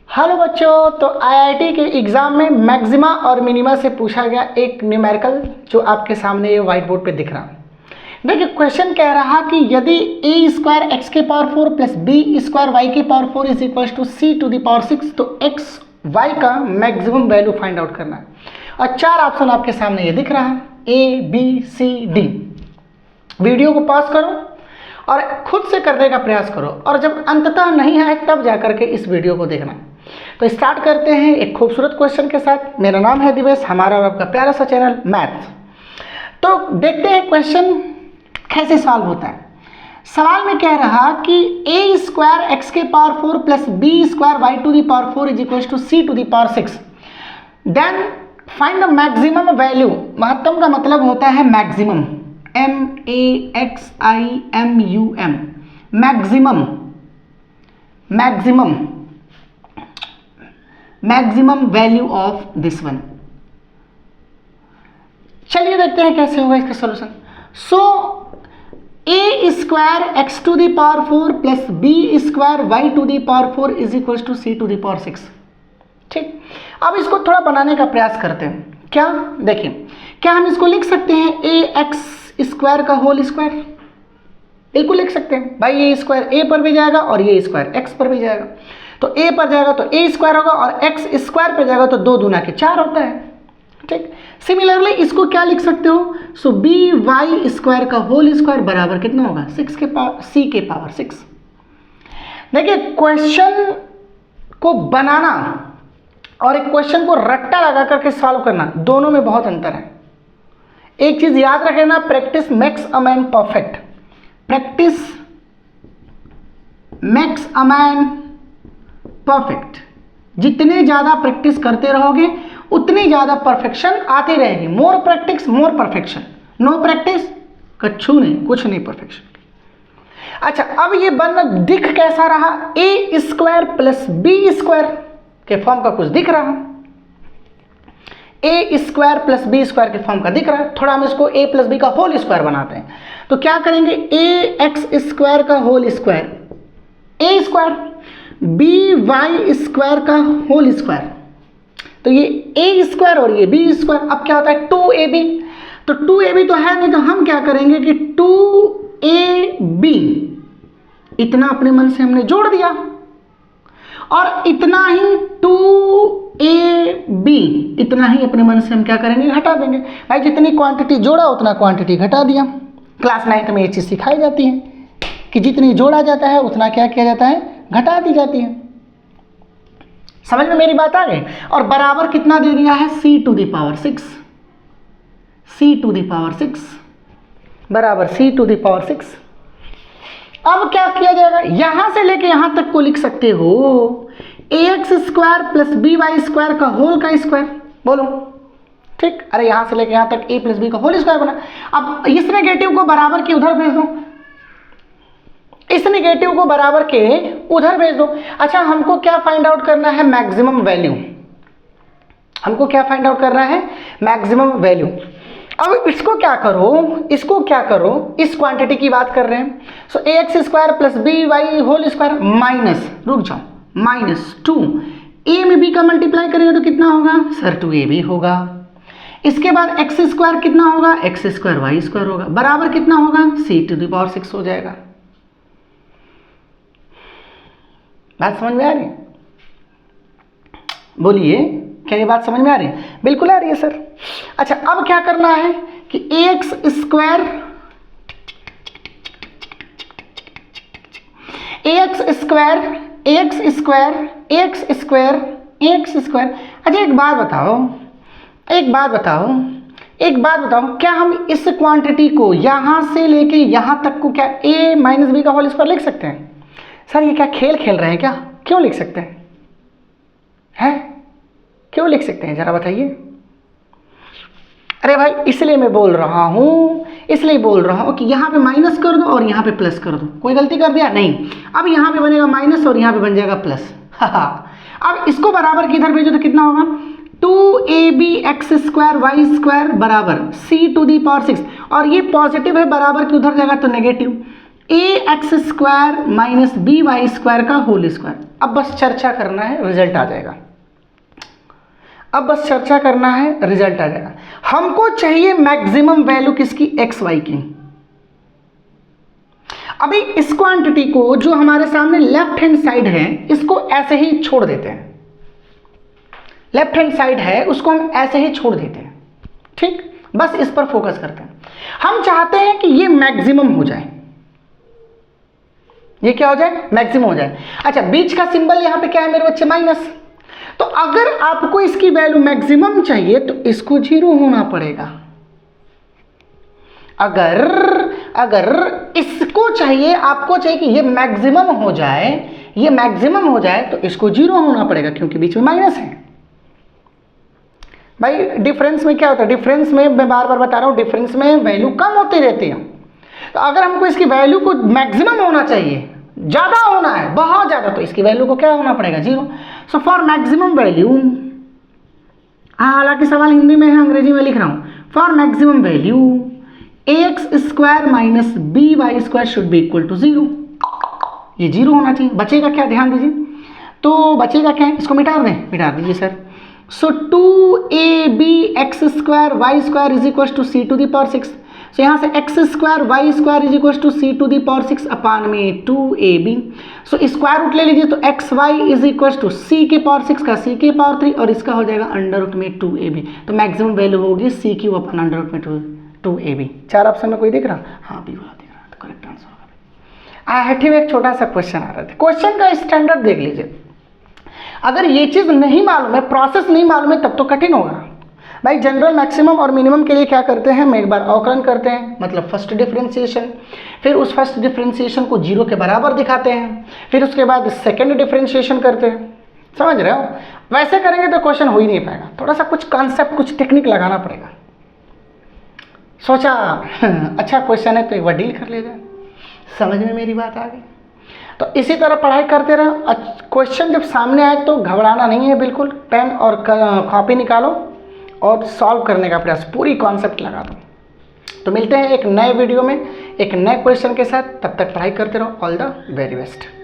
Hello बच्चों, तो IIT के एग्ज़ाम में मैक्सिमा और मिनिमा से पूछा गया एक न्यूमेरिकल जो आपके सामने ये व्हाइट बोर्ड पे दिख रहा है। देखिए क्वेश्चन कह रहा कि यदि a स्क्वायर एक्स के power 4 plus b square y के power 4 is equal to c to the power 6 तो एक्स वाई का मैक्सिमम वैल्यू फाइंड आउट करना है। और चार ऑप्शन आपके सामने ये दिख रहा है A B C D. Video को पॉज करो और खुद से करने का प्रयास करो और जब अंततः नहीं आए तब जाकर के इस वीडियो को देखना। तो स्टार्ट करते हैं एक खूबसूरत क्वेश्चन के साथ। मेरा नाम है दिवेश, हमारा और आपका प्यारा सा चैनल मैथ। तो देखते हैं क्वेश्चन कैसे सॉल्व होता है। सवाल में कह रहा कि ए स्क्वायर एक्स के power 4 plus b square y to the power 4 is equal to c to the power 6 then find the maximum value. महत्तम का मतलब होता है maximum, MAXIMUM, maximum value of this one. चलिए देखते हैं कैसे होगा इसका solution. So a square x to the power 4 plus b square y to the power 4 is equal to c to the power 6। ठीक, अब इसको थोड़ा बनाने का प्रयास करते हैं। क्या देखिए, क्या हम इसको लिख सकते हैं ए एक्स स्क्वायर का होल स्क्वायर? बिल्कुल लिख सकते हैं भाई। ये स्क्वायर ए पर भी जाएगा और ये स्क्वायर एक्स पर भी जाएगा। तो ए पर जाएगा तो ए स्क्वायर होगा और एक्स स्क्वायर पर जाएगा तो 2 दूना के 4 होता है। ठीक, सिमिलरली इसको क्या लिख सकते हो? सो बी वाई स्क्वायर का होल स्क्वायर बराबर कितना होगा? 6 के पावर सी के पावर 6। देखिए क्वेश्चन को बनाना और एक क्वेश्चन को रट्टा लगा करके सॉल्व करना, दोनों में बहुत अंतर है। एक चीज याद रखना, practice makes a man perfect. Practice makes a man perfect. जितने ज्यादा प्रैक्टिस करते रहोगे उतनी ज्यादा परफेक्शन आती रहेगी। More practice more perfection, know practice कछु नहीं, कुछ नहीं परफेक्शन। अच्छा, अब ये बन दिख कैसा रहा? ए स्क्वायर प्लस बी स्क्वायर के फॉर्म का कुछ दिख रहा। ए स्क्वायर प्लस बी स्क्वायर के फॉर्म का दिख रहा है। थोड़ा हम इसको ए प्लस बी का होल स्क्वायर बनाते हैं। तो क्या करेंगे? ए एक्स स्क्वायर का होल स्क्वायर ए स्क्वायर, बी वाई स्क्वायर का होल स्क्वायर। तो ये ए स्क्वायर और ये बी स्क्वायर। अब क्या होता है? 2ab। तो 2ab तो है नहीं, तो हम क्या करेंगे कि 2ab इतना अपने मन से हमने जोड़ दिया और इतना ही 2ab इतना ही अपने मन से हम क्या करेंगे? घटा देंगे। भाई जितनी क्वांटिटी जोड़ा उतना क्वांटिटी घटा दिया। क्लास 9 में ये चीज़ सिखाई जाती है कि जितनी जोड़ा जाता है उतना क्या किया जाता है? घटा दी जाती है। समझ में मेरी बात आ गई? और बराबर कितना दे दिया है? c to the power 6, c to the power 6 बराबर c टू दी पावर 6। अब क्या किया जाएगा? यहां से लेके यहां तक को लिख सकते हो ax square plus b y square का होल का स्क्वायर। बोलो ठीक। अरे यहां से लेके यहां तक a प्लस बी का होल स्क्वायर बना। अब इस नेगेटिव को बराबर के उधर भेज दो, इस नेगेटिव को बराबर के उधर भेज दो। अच्छा, हमको क्या फाइंड आउट करना है? Maximum value. हमको क्या फाइंड आउट करना है? Maximum value. अब इसको क्या करो, इसको क्या करो, इस क्वांटिटी की बात कर रहे हैं। So a x square plus b y whole square minus, रुक जाओ, -2 ए में बी का मल्टीप्लाई करेंगे तो कितना होगा? सर 2ab होगा। इसके बाद एक्स स्क्वायर कितना होगा? एक्स स्क्वायर वाई स्क्वायर होगा बराबर कितना होगा? सी टू द पावर 6 हो जाएगा। बात समझ में आ रही है? बोलिए, क्या ये बात समझ में आ रही है? बिल्कुल आ रही है सर। अच्छा, अब क्या करना है कि एक्स स्क्वायर अच्छा एक बात बताओ, क्या हम इस क्वांटिटी को यहां से लेके यहां तक को क्या a माइनस बी का होल स्क्वायर लिख सकते हैं? सर ये क्या खेल खेल रहे हैं क्या? क्यों लिख सकते हैं? क्यों लिख सकते हैं जरा बताइए। अरे भाई इसलिए मैं बोल रहा हूं कि यहां पे माइनस कर दो और यहां पे प्लस कर दो। कोई गलती कर दिया? नहीं। अब यहां पे बनेगा माइनस और यहां पे बन जाएगा प्लस। अब इसको बराबर किधर भेजो तो कितना होगा? 2ab x square y square बराबर c टू दी पावर 6 और ये पॉजिटिव है, बराबर की उधर जाएगा तो नेगेटिव ax² माइनस by² का होल स्क्वायर। अब बस चर्चा करना है, रिजल्ट आ जाएगा। अब बस चर्चा करना है, रिजल्ट आ जाएगा। हमको चाहिए मैक्सिमम वैल्यू किसकी, एक्स वाई की। अभी इस क्वांटिटी को जो हमारे सामने लेफ्ट हैंड साइड है इसको ऐसे ही छोड़ देते हैं, लेफ्ट हैंड साइड है उसको हम ऐसे ही छोड़ देते हैं, ठीक। बस इस पर फोकस करते हैं। हम चाहते हैं कि ये मैक्सिमम हो जाए, ये क्या हो जाए, मैक्सिमम हो जाए। अच्छा, बीच का सिंबल यहां पे क्या है मेरे बच्चे, माइनस। तो अगर आपको इसकी वैल्यू मैक्सिमम चाहिए तो इसको 0 होना पड़ेगा। अगर इसको चाहिए, आपको चाहिए कि ये मैक्सिमम हो जाए, ये मैक्सिमम हो जाए तो इसको 0 होना पड़ेगा क्योंकि बीच में माइनस है। भाई डिफरेंस में क्या होता है, डिफरेंस में मैं बार बार बता रहा हूं, डिफरेंस में वैल्यू कम होती रहती है। तो अगर हमको इसकी वैल्यू को मैक्सिमम होना चाहिए, ज्यादा होना है, बहुत ज्यादा, तो इसकी वैल्यू को क्या होना पड़ेगा, 0। सो फॉर मैक्सिमम वैल्यू, हालांकि सवाल हिंदी में है, अंग्रेजी में लिख रहा हूं। For maximum value ax² minus by² should be equal to 0। ये 0 होना चाहिए। बचेगा क्या, ध्यान दीजिए, तो बचेगा क्या है, इसको मिटा दें, मिटा दीजिए sir. So 2ab x² y² is equal to c to the power 6। So यहाँ से x² y² is equal to c to the power 6 upon में 2ab। सो स्क्वायर रूट ले लीजिए तो xy is equal to c के power 6 का c के power 3 और इसका हो जाएगा अंडर रूट में 2ab। तो मैक्सिमम वैल्यू होगी c³ अपन अंडर रूट में 2ab। 4 ऑप्शन में कोई दिख रहा, हाँ बी वाला दिख रहा, तो करेक्ट आंसर होगा। आईआईटी में एक छोटा सा क्वेश्चन आ रहा था, क्वेश्चन का स्टैंडर्ड देख लीजिए। अगर ये चीज नहीं मालूम है, प्रोसेस नहीं मालूम है, तब तो कठिन होगा भाई। जनरल मैक्सिमम और मिनिमम के लिए क्या करते हैं, हम एक बार अवकलन करते हैं, मतलब फर्स्ट डिफरेंशिएशन, फिर उस फर्स्ट डिफरेंशिएशन को 0 के बराबर दिखाते हैं, फिर उसके बाद सेकंड डिफरेंशिएशन करते हैं। समझ रहे हो, वैसे करेंगे तो क्वेश्चन हो ही नहीं पाएगा, थोड़ा सा कुछ कॉन्सेप्ट, कुछ टेक्निक लगाना पड़ेगा। सोचा अच्छा क्वेश्चन है तो एक बार डील कर ले जाए, समझ में मेरी बात आ गई। तो इसी तरह पढ़ाई करते रहो। क्वेश्चन जब सामने आए तो घबराना नहीं है, बिल्कुल पेन और कॉपी निकालो और सॉल्व करने का प्रयास, पूरी कॉन्सेप्ट लगा दो। तो मिलते हैं एक नए वीडियो में एक नए क्वेश्चन के साथ, तब तक पढ़ाई करते रहो। All the very best.